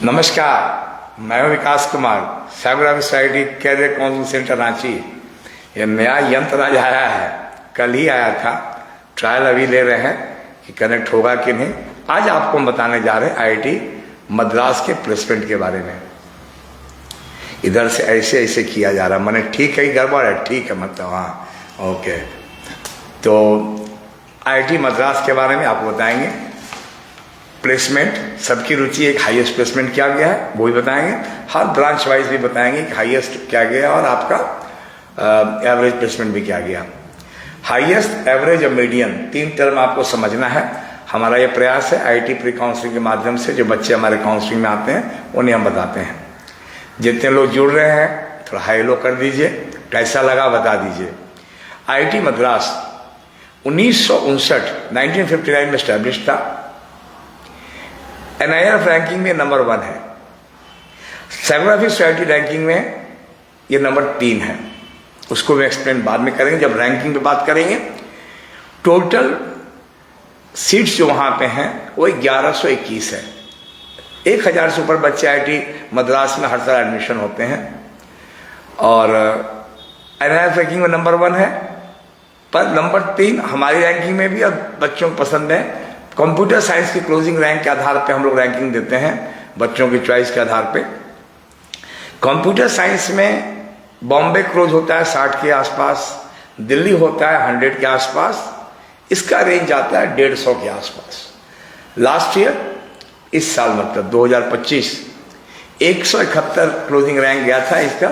नमस्कार, मैं हूं Vikas Kumar, Cybergraphy Society Career Counselling Centre Ranchi. ये नया यंत्र आज आया है, कल ही आया था। ट्रायल अभी ले रहे हैं कि कनेक्ट होगा कि नहीं। आज आपको हम बताने जा रहे हैं आईआईटी मद्रास के प्लेसमेंट के बारे में। इधर से ऐसे ऐसे किया जा रहा है, मैंने ठीक है गड़बड़ है, ठीक है मतलब हाँ ओके। तो आईआईटी मद्रास के बारे में आपको बताएंगे। प्लेसमेंट, सबकी रुचि एक हाईएस्ट प्लेसमेंट क्या गया है वो भी बताएंगे। हर ब्रांच वाइज भी बताएंगे कि हाईएस्ट क्या गया और आपका एवरेज प्लेसमेंट भी क्या गया। हाईएस्ट, एवरेज और मीडियन, तीन टर्म आपको समझना है। हमारा ये प्रयास है आईआईटी प्री काउंसलिंग के माध्यम से जो बच्चे हमारे काउंसलिंग में आते हैं उन्हें हम बताते हैं। जितने लोग जुड़ रहे हैं थोड़ा हाई लो कर दीजिए, कैसा लगा बता दीजिए। आईआईटी मद्रास 1959 में स्टैब्लिश था। NIRF रैंकिंग में नंबर 1 है। साइबरग्राफी सोसाइटी रैंकिंग में ये नंबर 3 है। उसको भी एक्सप्लेन बाद में करेंगे जब रैंकिंग पे बात करेंगे। टोटल सीट्स जो वहाँ पे हैं वो 1121 है। 1000 से ऊपर बच्चे आईआईटी मद्रास में हर साल एडमिशन होते हैं और NIRF रैंकिंग में नंबर 1 है। पर नंबर 3 हमारी रैंकिंग में भी अब बच्चों को पसंद है। कंप्यूटर साइंस की क्लोजिंग रैंक के आधार पे हम लोग रैंकिंग देते हैं बच्चों की चॉइस के आधार पे। कंप्यूटर साइंस में बॉम्बे क्लोज होता है 60 के आसपास, दिल्ली होता है 100 के आसपास, इसका रेंज आता है 150 के आसपास। लास्ट ईयर, इस साल मतलब 2025, 171 क्लोजिंग रैंक गया था इसका।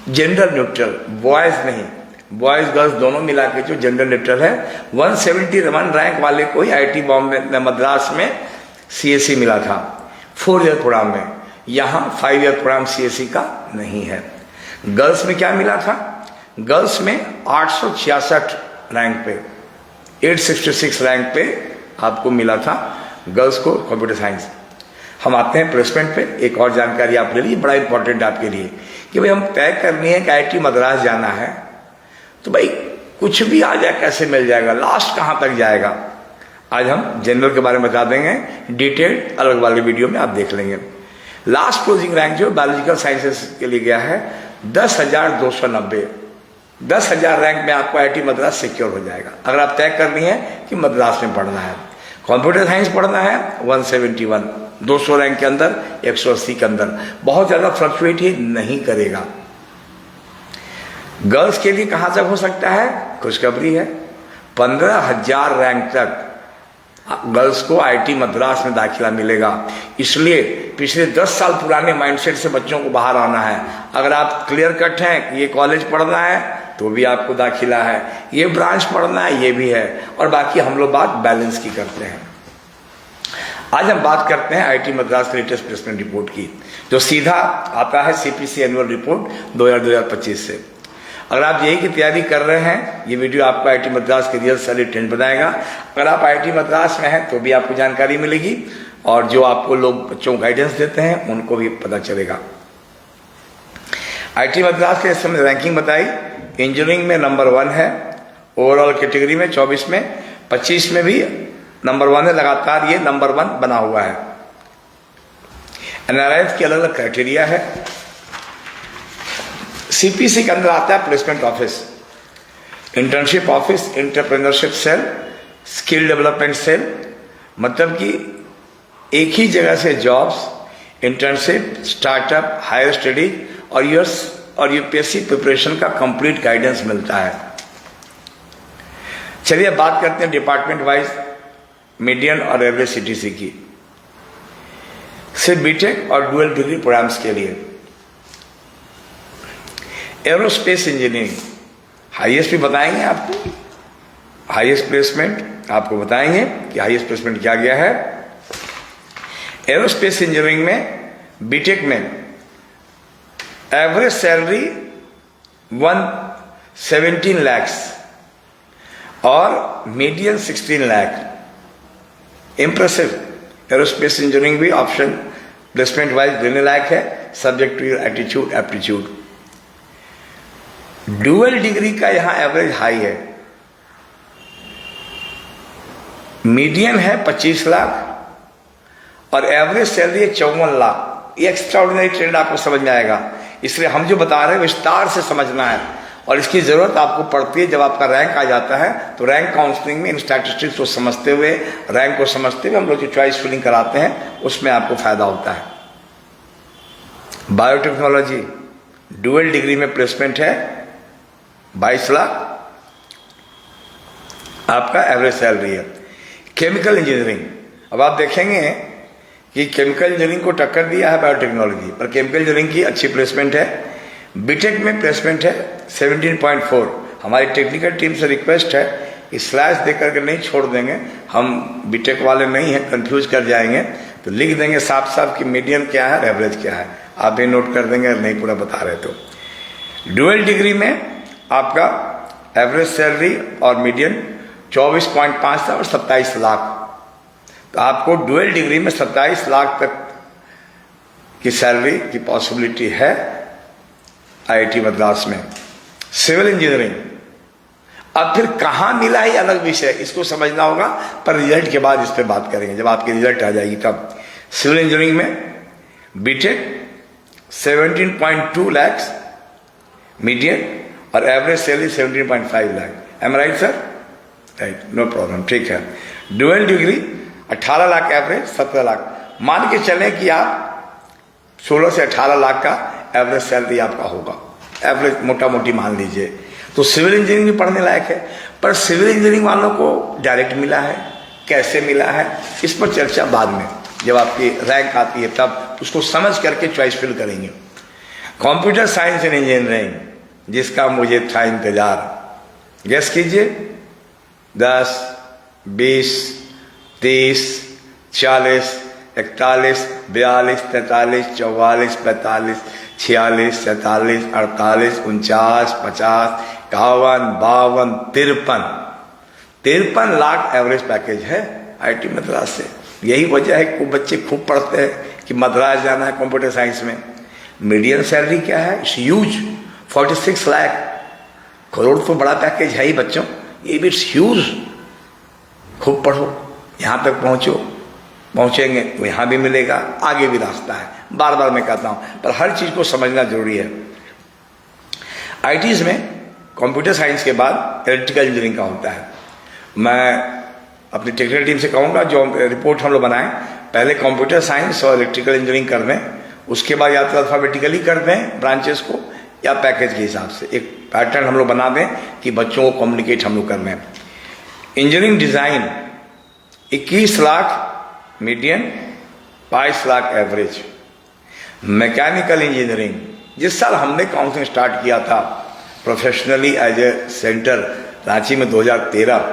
जेंडर न्यूट्रल, बॉयज नहीं, बॉयज गर्ल्स दोनों मिला के जो जेंडर न्यूट्रल है। 171 रैंक वाले को ही आईआईटी बॉम्बे मद्रास में CSE मिला था 4 ईयर प्रोग्राम में। यहाँ 5 ईयर प्रोग्राम CSE का नहीं है। गर्ल्स में क्या मिला था? गर्ल्स में 866 रैंक पे, 866 रैंक पे आपको मिला था गर्ल्स को कंप्यूटर साइंस। हम आते हैं प्लेसमेंट पे। एक और जानकारी आप ले लीजिए, बड़ा इंपॉर्टेंट आपके लिए कि भाई हम तय करनी है कि आईआईटी मद्रास जाना है तो भाई कुछ भी आ जाए कैसे मिल जाएगा, लास्ट कहाँ तक जाएगा। आज हम जनरल के बारे में बता देंगे, डिटेल अलग वाले वीडियो में आप देख लेंगे। लास्ट क्लोजिंग रैंक जो बायोलॉजिकल साइंसेस के लिए गया है 10,290। 10,000 रैंक में आपको आईआईटी मद्रास सिक्योर हो जाएगा अगर आप तय करनी है कि मद्रास में पढ़ना है। कंप्यूटर साइंस पढ़ना है 171, 200 रैंक के अंदर, 180 के अंदर, बहुत ज़्यादा फ्लक्चुएट ही नहीं करेगा। गर्ल्स के लिए कहाँ तक हो सकता है? खुशखबरी है, 15,000 रैंक तक गर्ल्स को आईआईटी मद्रास में दाखिला मिलेगा। इसलिए पिछले 10 साल पुराने माइंडसेट से बच्चों को बाहर आना है। अगर आप क्लियर कट हैं कि ये कॉलेज पढ़ना है तो भी आपको दाखिला है, ये ब्रांच पढ़ना है ये भी है, और बाकी हम लोग बात बैलेंस की करते हैं। आज हम बात करते हैं आईआईटी मद्रास के लेटेस्ट प्लेसमेंट रिपोर्ट की, जो सीधा आता है CPC एनुअल रिपोर्ट 2025 से। अगर आप यही की तैयारी कर रहे हैं, ये वीडियो आपको आईआईटी मद्रास के रियल सैलरी ट्रेंड बताएगा। अगर आप आईआईटी मद्रास में हैं तो भी आपको जानकारी मिलेगी और जो आपको लोग बच्चों को गाइडेंस देते हैं उनको भी पता चलेगा। आईआईटी मद्रास के इस समय रैंकिंग बताई। इंजीनियरिंग में नंबर 1 है, ओवरऑल कैटेगरी में 24 में, 25 में भी नंबर 1 है। लगातार ये नंबर 1 बना हुआ है। NIRF की अलग अलग क्राइटेरिया है। CPC के अंदर आता है placement office, internship office, entrepreneurship cell, skill development cell, मतलब कि एक ही जगह से jobs, internship, startup, higher study और यूपीएससी प्रिपरेशन का कंप्लीट गाइडेंस मिलता है। चलिए बात करते हैं डिपार्टमेंट वाइज मीडियन और एवरेज CTC की। सिर्फ बीटेक और डुअल डिग्री प्रोग्राम्स के लिए एरोस्पेस इंजीनियरिंग हाईएस्ट भी बताएंगे आपको। हाईएस्ट प्लेसमेंट आपको बताएंगे कि हाईएस्ट प्लेसमेंट क्या गया है। एरोस्पेस इंजीनियरिंग में बीटेक में एवरेज सैलरी 117 lakhs और median 16 lakh। Impressive. Aerospace engineering भी ऑप्शन प्लेसमेंट वाइज देने लायक है, subject to your attitude aptitude. Dual degree का यहां एवरेज हाई है। मीडियन है 25 लाख और एवरेज सैलरी है 54 लाख। ये एक्स्ट्राऑर्डिनरी ट्रेंड आपको समझ में आएगा, इसलिए हम जो बता रहे हैं विस्तार से समझना है, और इसकी जरूरत आपको पड़ती है जब आपका रैंक आ जाता है। तो रैंक काउंसलिंग में इन स्टैटिस्टिक्स को समझते हुए, रैंक को समझते हुए हम लोग जो चॉइस फिलिंग कराते हैं उसमें आपको फायदा होता है। बायोटेक्नोलॉजी डुअल डिग्री में प्लेसमेंट है 22 लाख आपका एवरेज सैलरी है। केमिकल इंजीनियरिंग, अब आप देखेंगे कि केमिकल इंजीनियरिंग को टक्कर दिया है बायोटेक्नोलॉजी, पर केमिकल इंजीनियरिंग की अच्छी प्लेसमेंट है। बीटेक में प्लेसमेंट है 17.4। हमारी टेक्निकल टीम से रिक्वेस्ट है कि स्लैश दे करके नहीं छोड़ देंगे, हम बीटेक वाले नहीं हैं, कंफ्यूज कर जाएंगे, तो लिख देंगे साफ साफ कि मीडियन क्या है और एवरेज क्या है, आप भी नोट कर देंगे, नहीं पूरा बता रहे तो। डुअल डिग्री में आपका एवरेज सैलरी और मीडियन 24.5 था और 27 लाख। तो आपको डुअल डिग्री में 27 लाख तक की सैलरी की पॉसिबिलिटी है आईआईटी मद्रास में। सिविल इंजीनियरिंग, अब फिर कहाँ मिला है अलग विषय, इसको समझना होगा, पर रिजल्ट के बाद इस पर बात करेंगे, जब आपकी रिजल्ट आ जाएगी तब। सिविल इंजीनियरिंग में बीटेक 17.2 लाख मीडियन और average salary 17.5 lakh. Am right sir? Right, no problem, ठीक है। Dual degree 18 lakh average, 17 lakh. मान के चलें कि आप 16 से 18 लाख का एवरेज सैलरी आपका होगा, एवरेज मोटा मोटी मान लीजिए। तो सिविल इंजीनियरिंग भी पढ़ने लायक है, पर सिविल इंजीनियरिंग वालों को डायरेक्ट मिला है, कैसे मिला है, इस पर चर्चा बाद में, जब आपकी रैंक आती है तब उसको समझ करके चॉइस फिल करेंगे। कंप्यूटर साइंस एंड इंजीनियरिंग, जिसका मुझे था इंतजार, गेस कीजिए। 10, 20, 30, 40, 41, 42, 43, 44, 45, 46, 47, 48, 49, 50, 51, 52, 53 लाख एवरेज पैकेज है आईआईटी मद्रास से। यही वजह है कि बच्चे खूब पढ़ते हैं कि मद्रास जाना है कंप्यूटर साइंस में। मीडियन सैलरी क्या है? It's huge, 46 lakh. करोड़ तो बड़ा पैकेज है ही बच्चों, ये भी इट्स ह्यूज। खूब पढ़ो, यहाँ तक पहुँचेंगे तो यहाँ भी मिलेगा, आगे भी रास्ता है। बार बार मैं कहता हूँ, पर हर चीज़ को समझना जरूरी है। आईटीज़ में कंप्यूटर साइंस के बाद इलेक्ट्रिकल इंजीनियरिंग का होता है। मैं अपनी टेक्निकल टीम से कहूँगा जो रिपोर्ट हम लोग बनाएं, पहले कंप्यूटर साइंस और इलेक्ट्रिकल इंजीनियरिंग कर दें, उसके बाद या तो अल्फाबेटिकली कर दें ब्रांचेस को, या पैकेज के हिसाब से एक पैटर्न हम लोग बना दें कि बच्चों को कम्युनिकेट हम लोग कर लें। Engineering design 21 lakh median, 22 lakh average. Mechanical engineering, जिस साल हमने काउंसलिंग स्टार्ट किया था professionally as a centre Ranchi में 2013,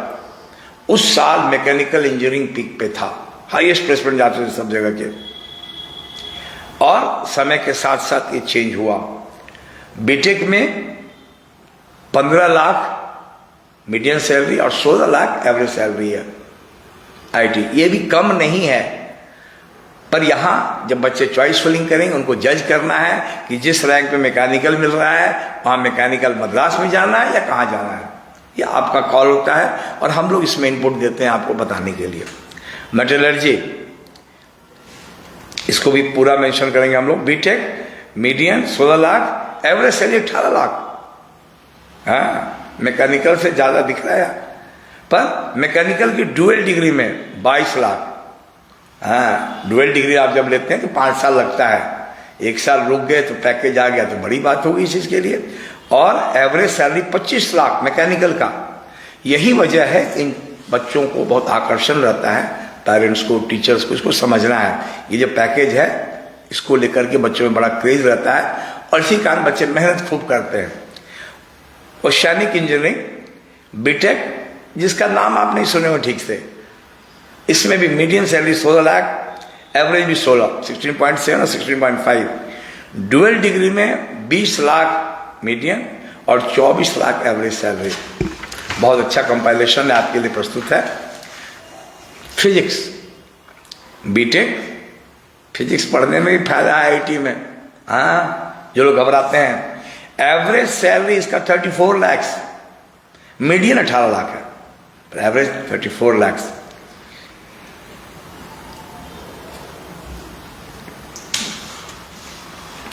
उस साल मैकेनिकल इंजीनियरिंग पीक पे था, हाईएस्ट प्लेसमेंट जाते थे सब जगह के। और समय के साथ साथ ये चेंज हुआ। बीटेक में 15 लाख मीडियन सैलरी और 16 लाख एवरेज सैलरी है आईटी। ये भी कम नहीं है, पर यहाँ जब बच्चे चॉइस फिलिंग करेंगे उनको जज करना है कि जिस रैंक पे मैकेनिकल मिल रहा है वहाँ मैकेनिकल मद्रास में जाना है या कहाँ जाना है, ये आपका कॉल होता है, और हम लोग इसमें इनपुट देते हैं आपको बताने के लिए। मेटलर्जी, इसको भी पूरा मेंशन करेंगे हम लोग। BTech median 16 lakh, average salary 18 lakh. हाँ, मैकेनिकल से ज़्यादा दिख रहा है, पर मैकेनिकल की डुअल डिग्री में 22 लाख। हाँ, डुअल डिग्री आप जब लेते हैं तो 5 साल लगता है, 1 साल रुक गए तो पैकेज आ गया तो बड़ी बात होगी इस चीज़ के लिए। और एवरेज सैलरी 25 लाख मैकेनिकल का। यही वजह है इन बच्चों को बहुत आकर्षण रहता है, पेरेंट्स को, टीचर्स को, इसको समझना है। ये जो पैकेज है इसको लेकर के बच्चों में बड़ा क्रेज रहता है, और इसी कारण बच्चे मेहनत खूब करते हैं। ओशियानिक इंजीनियरिंग बीटेक, जिसका नाम आप नहीं सुने हो ठीक से, इसमें भी मीडियन सैलरी 16 लाख, एवरेज भी 16.7 और 16.5। डुअल डिग्री में 20 लाख मीडियन और 24 लाख एवरेज सैलरी। बहुत अच्छा कंपाइलेशन है आपके लिए प्रस्तुत है। फिजिक्स, बीटेक फिजिक्स पढ़ने में भी फायदा है आईटी में। हाँ, जो लोग घबराते हैं, एवरेज सैलरी इसका 34 लाख, मीडियन 18 लाख है, पर एवरेज 34 लाख।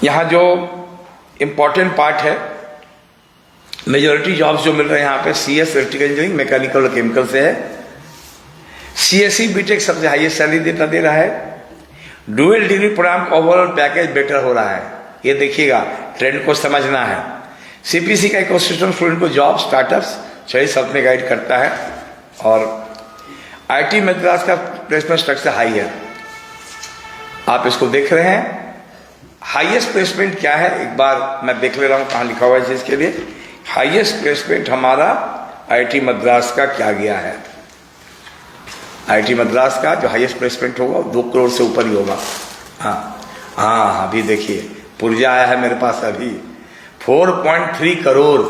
यहाँ जो इम्पोर्टेंट पार्ट है, मेजॉरिटी जॉब्स जो मिल रहे हैं यहाँ पे CS इलेक्ट्रिकल इंजीनियरिंग, मैकेनिकल और केमिकल से है। CSE बीटेक सबसे हाईएस्ट सैलरी दे रहा है। डुअल डिग्री प्रोग्राम का ओवरऑल पैकेज बेटर हो रहा है, ये देखिएगा, ट्रेंड को समझना है। CPC का इकोसिस्टम स्टूडेंट को जॉब, स्टार्टअप्स सही सब में गाइड करता है। और IIT मद्रास का प्लेसमेंट स्ट्रक्चर हाई है, आप इसको देख रहे हैं। हाईएस्ट प्लेसमेंट क्या है, एक बार मैं देख ले रहा हूँ कहाँ लिखा हुआ है इसके लिए। हाईएस्ट प्लेसमेंट हमारा IIT मद्रास का क्या गया है। IIT मद्रास का जो हाईएस्ट प्लेसमेंट होगा 2 करोड़ से ऊपर ही होगा। हाँ, अभी देखिए पुर्जा आया है मेरे पास अभी 4.3 करोड़।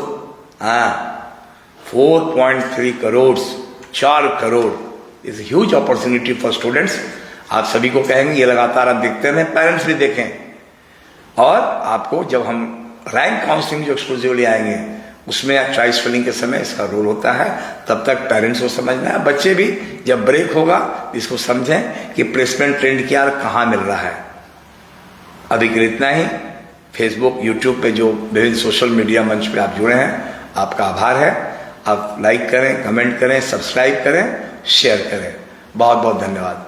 हाँ, 4.3 crore, 4 crore is huge opportunity for students. आप सभी को कहेंगे ये लगातार आप देखते रहें, पेरेंट्स भी देखें। और आपको जब हम रैंक काउंसलिंग जो एक्सक्लूसिवली आएंगे उसमें चॉइस फिलिंग के समय इसका रोल होता है, तब तक पेरेंट्स को समझना है, बच्चे भी जब ब्रेक होगा इसको समझें कि प्लेसमेंट ट्रेंड क्या और कहाँ मिल रहा है। अभी के लिए इतना ही। फेसबुक, यूट्यूब पे जो विभिन्न सोशल मीडिया मंच पे आप जुड़े हैं, आपका आभार है। आप लाइक करें, कमेंट करें, सब्सक्राइब करें, शेयर करें। बहुत बहुत धन्यवाद।